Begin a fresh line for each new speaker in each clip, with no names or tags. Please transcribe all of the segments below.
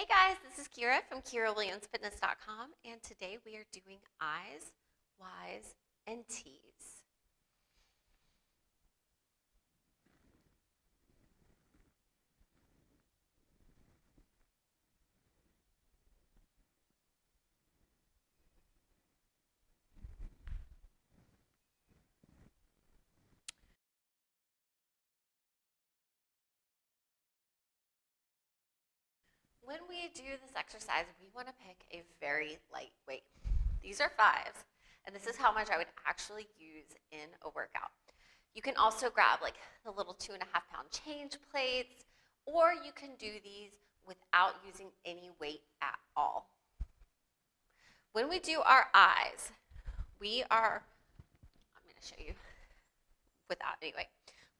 Hey guys, this is Kyra from KyraWilliamsFitness.com, and today we are doing I's, Y's, and T's. When we do this exercise, we want to pick a very light weight. These are 5s, and this is how much I would actually use in a workout. You can also grab like the little 2.5-pound change plates, or you can do these without using any weight at all. When we do our I's, I'm going to show you without anyway.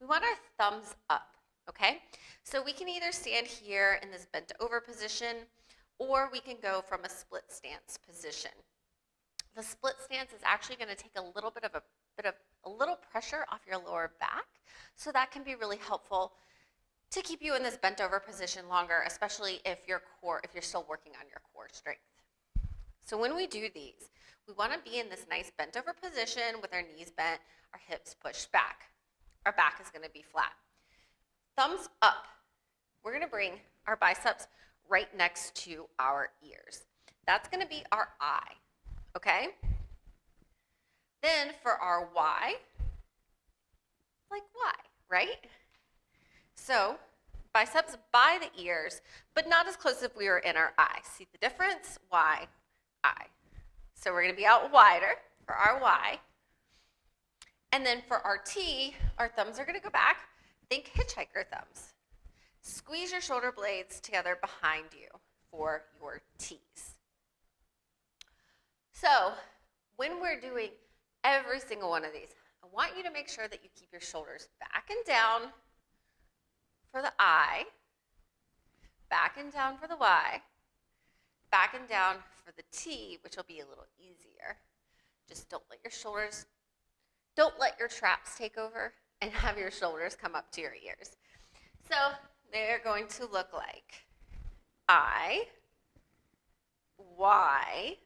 We want our thumbs up. Okay, so we can either stand here in this bent over position, or we can go from a split stance position. The split stance is actually going to take a little pressure off your lower back, so that can be really helpful to keep you in this bent over position longer, especially if you're still working on your core strength. So when we do these, we want to be in this nice bent over position with our knees bent, our hips pushed back. Our back is going to be flat. Thumbs up. We're going to bring our biceps right next to our ears. That's going to be our I, okay? Then for our Y, like Y, right? So biceps by the ears, but not as close if we were in our I. See the difference? Y, I. So we're going to be out wider for our Y. And then for our T, our thumbs are going to go back. Think hitchhiker thumbs. Squeeze your shoulder blades together behind you for your T's. So when we're doing every single one of these, I want you to make sure that you keep your shoulders back and down for the I, back and down for the Y, back and down for the T, which will be a little easier. Just don't let your traps take over and have your shoulders come up to your ears. So they're going to look like I, Y,